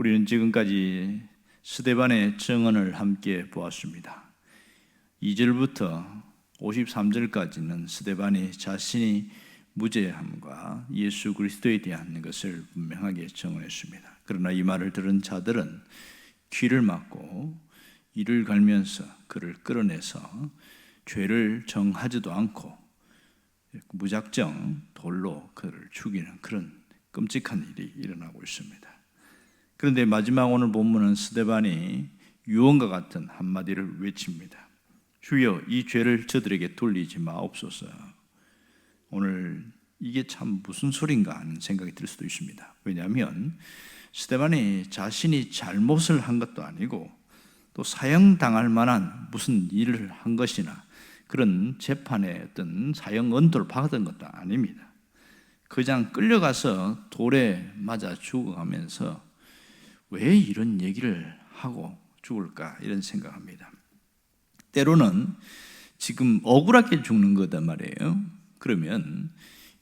우리는 지금까지 스데반의 증언을 함께 보았습니다. 2절부터 53절까지는 스데반이 자신이 무죄함과 예수 그리스도에 대한 것을 분명하게 증언했습니다. 그러나 이 말을 들은 자들은 귀를 막고 이를 갈면서 그를 끌어내서 죄를 정하지도 않고 무작정 돌로 그를 죽이는 그런 끔찍한 일이 일어나고 있습니다. 그런데 마지막 오늘 본문은 스데반이 유언과 같은 한마디를 외칩니다. 주여, 이 죄를 저들에게 돌리지 마옵소서. 오늘 이게 참 무슨 소린가 하는 생각이 들 수도 있습니다. 왜냐하면 스데반이 자신이 잘못을 한 것도 아니고 또 사형당할 만한 무슨 일을 한 것이나 그런 재판의 어떤 사형 언도를 받은 것도 아닙니다. 그냥 끌려가서 돌에 맞아 죽어가면서 왜 이런 얘기를 하고 죽을까 이런 생각합니다. 때로는 지금 억울하게 죽는 거단 말이에요. 그러면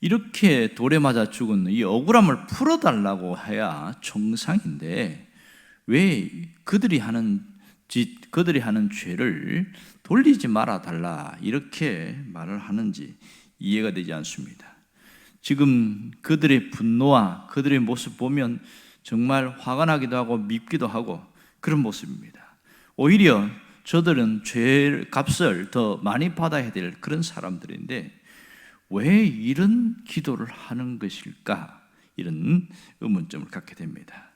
이렇게 돌에 맞아 죽은 이 억울함을 풀어달라고 해야 정상인데 왜 그들이 하는 죄를 돌리지 말아 달라 이렇게 말을 하는지 이해가 되지 않습니다. 지금 그들의 분노와 그들의 모습 보면 정말 화가 나기도 하고 밉기도 하고 그런 모습입니다. 오히려 저들은 죄 값을 더 많이 받아야 될 그런 사람들인데 왜 이런 기도를 하는 것일까? 이런 의문점을 갖게 됩니다.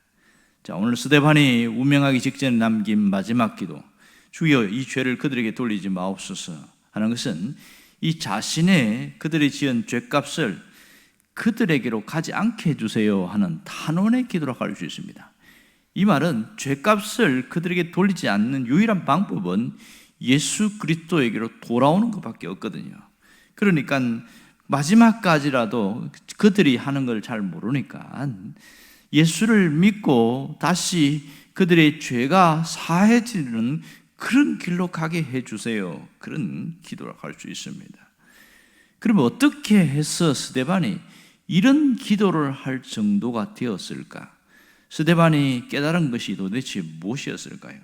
자, 오늘 스데반이 운명하기 직전에 남긴 마지막 기도, 주여 이 죄를 그들에게 돌리지 마옵소서 하는 것은 이 자신의 그들이 지은 죄값을 그들에게로 가지 않게 해주세요 하는 탄원의 기도라고 할 수 있습니다. 이 말은 죄값을 그들에게 돌리지 않는 유일한 방법은 예수 그리스도에게로 돌아오는 것밖에 없거든요. 그러니까 마지막까지라도 그들이 하는 걸 잘 모르니까 예수를 믿고 다시 그들의 죄가 사해지는 그런 길로 가게 해주세요. 그런 기도라고 할 수 있습니다. 그러면 어떻게 해서 스데반이 이런 기도를 할 정도가 되었을까? 스데반이 깨달은 것이 도대체 무엇이었을까요?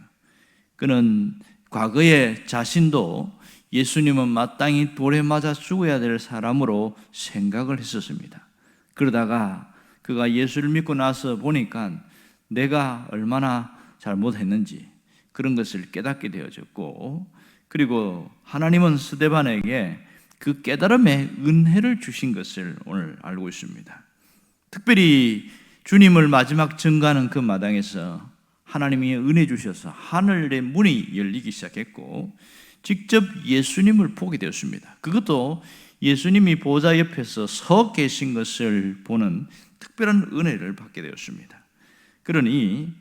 그는 과거에 자신도 예수님은 마땅히 돌에 맞아 죽어야 될 사람으로 생각을 했었습니다. 그러다가 그가 예수를 믿고 나서 보니까 내가 얼마나 잘못했는지 그런 것을 깨닫게 되어졌고, 그리고 하나님은 스데반에게 그 깨달음의 은혜를 주신 것을 오늘 알고 있습니다. 특별히 주님을 마지막 증거하는 그 마당에서 하나님이 은혜 주셔서 하늘의 문이 열리기 시작했고 직접 예수님을 보게 되었습니다. 그것도 예수님이 보좌 옆에서 서 계신 것을 보는 특별한 은혜를 받게 되었습니다. 그러니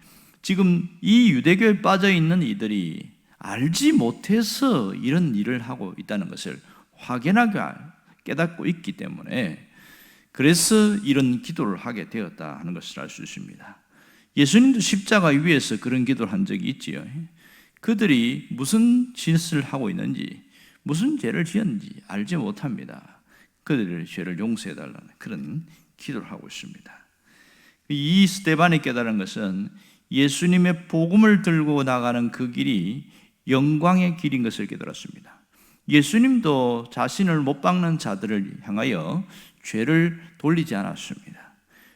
지금 이 유대교에 빠져 있는 이들이 알지 못해서 이런 일을 하고 있다는 것을 확연하게 깨닫고 있기 때문에 그래서 이런 기도를 하게 되었다 하는 것을 알 수 있습니다. 예수님도 십자가 위에서 그런 기도를 한 적이 있지요. 그들이 무슨 짓을 하고 있는지 무슨 죄를 지었는지 알지 못합니다. 그들의 죄를 용서해달라는 그런 기도를 하고 있습니다. 이 스데반이 깨달은 것은 예수님의 복음을 들고 나가는 그 길이 영광의 길인 것을 깨달았습니다. 예수님도 자신을 못 박는 자들을 향하여 죄를 돌리지 않았습니다.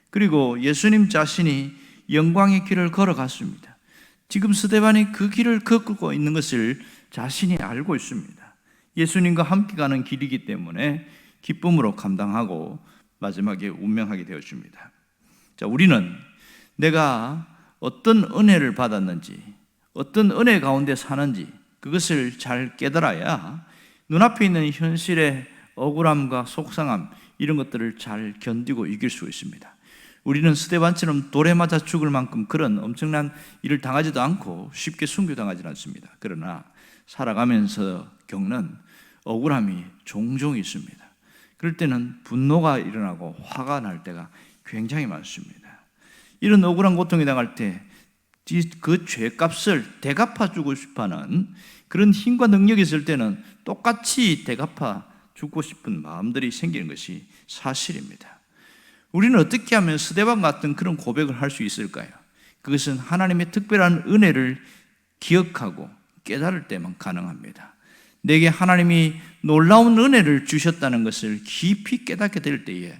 그리고 예수님 자신이 영광의 길을 걸어갔습니다. 지금 스데반이 그 길을 걷고 있는 것을 자신이 알고 있습니다. 예수님과 함께 가는 길이기 때문에 기쁨으로 감당하고 마지막에 운명하게 되었습니다. 자, 우리는 내가 어떤 은혜를 받았는지, 어떤 은혜 가운데 사는지 그것을 잘 깨달아야 눈앞에 있는 현실의 억울함과 속상함 이런 것들을 잘 견디고 이길 수 있습니다. 우리는 스데반처럼 돌에 맞아 죽을 만큼 그런 엄청난 일을 당하지도 않고 쉽게 순교당하지 않습니다. 그러나 살아가면서 겪는 억울함이 종종 있습니다. 그럴 때는 분노가 일어나고 화가 날 때가 굉장히 많습니다. 이런 억울한 고통이 당할 때 그 죄값을 대갚아 주고 싶어하는 그런 힘과 능력이 있을 때는 똑같이 대갚아 주고 싶은 마음들이 생기는 것이 사실입니다. 우리는 어떻게 하면 스데반 같은 그런 고백을 할 수 있을까요? 그것은 하나님의 특별한 은혜를 기억하고 깨달을 때만 가능합니다. 내게 하나님이 놀라운 은혜를 주셨다는 것을 깊이 깨닫게 될 때에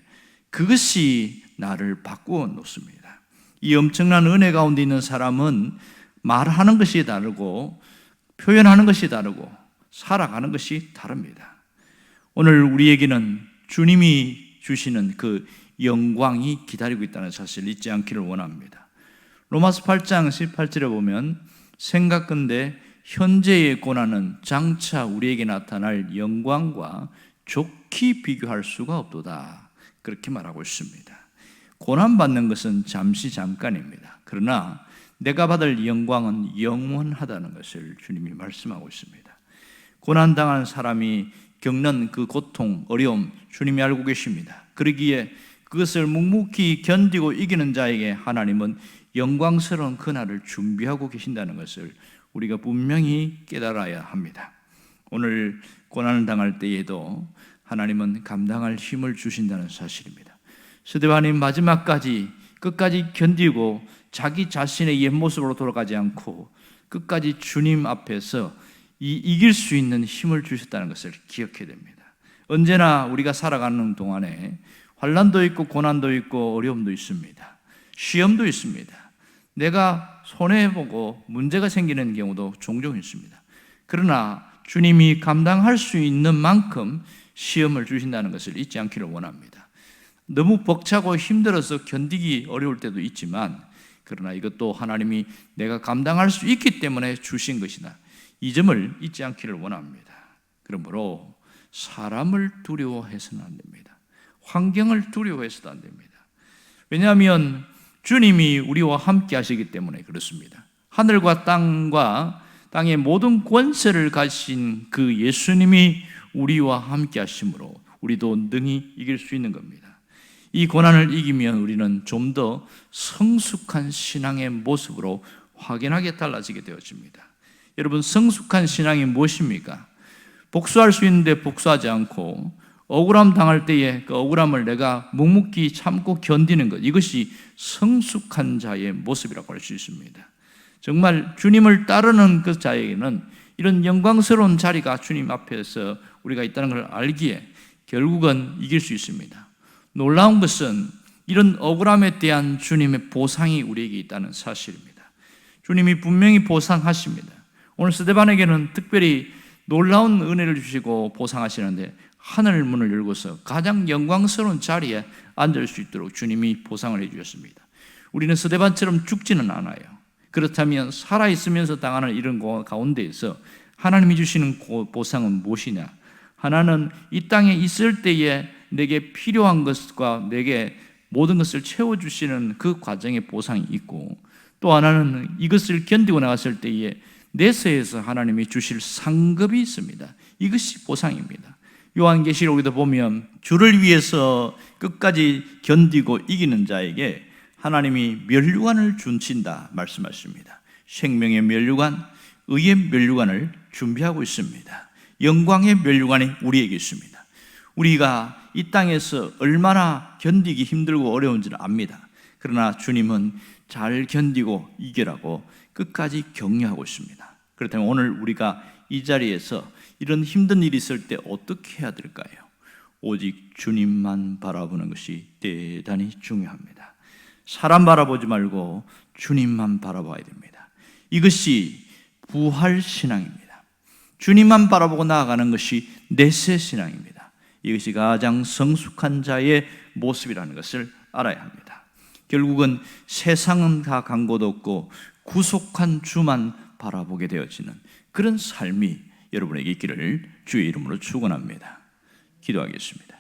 그것이 나를 바꾸어 놓습니다. 이 엄청난 은혜 가운데 있는 사람은 말하는 것이 다르고 표현하는 것이 다르고 살아가는 것이 다릅니다. 오늘 우리에게는 주님이 주시는 그 영광이 기다리고 있다는 사실을 잊지 않기를 원합니다. 로마서 8장 18절에 보면 생각건대 현재의 고난은 장차 우리에게 나타날 영광과 좋게 비교할 수가 없도다, 그렇게 말하고 있습니다. 고난받는 것은 잠깐입니다. 그러나 내가 받을 영광은 영원하다는 것을 주님이 말씀하고 있습니다. 고난당한 사람이 겪는 그 고통, 어려움 주님이 알고 계십니다. 그러기에 그것을 묵묵히 견디고 이기는 자에게 하나님은 영광스러운 그날을 준비하고 계신다는 것을 우리가 분명히 깨달아야 합니다. 오늘 고난을 당할 때에도 하나님은 감당할 힘을 주신다는 사실입니다. 스데반이 마지막까지 끝까지 견디고 자기 자신의 옛 모습으로 돌아가지 않고 끝까지 주님 앞에서 이길 수 있는 힘을 주셨다는 것을 기억해야 됩니다. 언제나 우리가 살아가는 동안에 환난도 있고 고난도 있고 어려움도 있습니다. 시험도 있습니다. 내가 손해보고 문제가 생기는 경우도 종종 있습니다. 그러나 주님이 감당할 수 있는 만큼 시험을 주신다는 것을 잊지 않기를 원합니다. 너무 벅차고 힘들어서 견디기 어려울 때도 있지만 그러나 이것도 하나님이 내가 감당할 수 있기 때문에 주신 것이다, 이 점을 잊지 않기를 원합니다. 그러므로 사람을 두려워해서는 안 됩니다. 환경을 두려워해서도 안 됩니다. 왜냐하면 주님이 우리와 함께 하시기 때문에 그렇습니다. 하늘과 땅의 모든 권세를 가진 그 예수님이 우리와 함께 하심으로 우리도 능히 이길 수 있는 겁니다. 이 고난을 이기면 우리는 좀 더 성숙한 신앙의 모습으로 확연하게 달라지게 되어집니다. 여러분, 성숙한 신앙이 무엇입니까? 복수할 수 있는데 복수하지 않고 억울함 당할 때에 그 억울함을 내가 묵묵히 참고 견디는 것, 이것이 성숙한 자의 모습이라고 할 수 있습니다. 정말 주님을 따르는 그 자에게는 이런 영광스러운 자리가 주님 앞에서 우리가 있다는 걸 알기에 결국은 이길 수 있습니다. 놀라운 것은 이런 억울함에 대한 주님의 보상이 우리에게 있다는 사실입니다. 주님이 분명히 보상하십니다. 오늘 스데반에게는 특별히 놀라운 은혜를 주시고 보상하시는데 하늘 문을 열고서 가장 영광스러운 자리에 앉을 수 있도록 주님이 보상을 해주셨습니다. 우리는 스데반처럼 죽지는 않아요. 그렇다면 살아있으면서 당하는 이런 가운데에서 하나님이 주시는 보상은 무엇이냐? 하나는 이 땅에 있을 때에 내게 필요한 것과 내게 모든 것을 채워주시는 그 과정의 보상이 있고, 또 하나는 이것을 견디고 나갔을 때에 내세에서 하나님이 주실 상급이 있습니다. 이것이 보상입니다. 요한계시록에도 보면 주를 위해서 끝까지 견디고 이기는 자에게 하나님이 면류관을 준친다 말씀하십니다. 생명의 면류관, 의의 면류관을 준비하고 있습니다. 영광의 면류관이 우리에게 있습니다. 우리가 이 땅에서 얼마나 견디기 힘들고 어려운지를 압니다. 그러나 주님은 잘 견디고 이겨라고 끝까지 격려하고 있습니다. 그렇다면 오늘 우리가 이 자리에서 이런 힘든 일이 있을 때 어떻게 해야 될까요? 오직 주님만 바라보는 것이 대단히 중요합니다. 사람 바라보지 말고 주님만 바라봐야 됩니다. 이것이 부활신앙입니다. 주님만 바라보고 나아가는 것이 내세신앙입니다. 이것이 가장 성숙한 자의 모습이라는 것을 알아야 합니다. 결국은 세상은 다 간 곳 없고 구속한 주만 바라보게 되어지는 그런 삶이 여러분에게 있기를 주의 이름으로 축원합니다. 기도하겠습니다.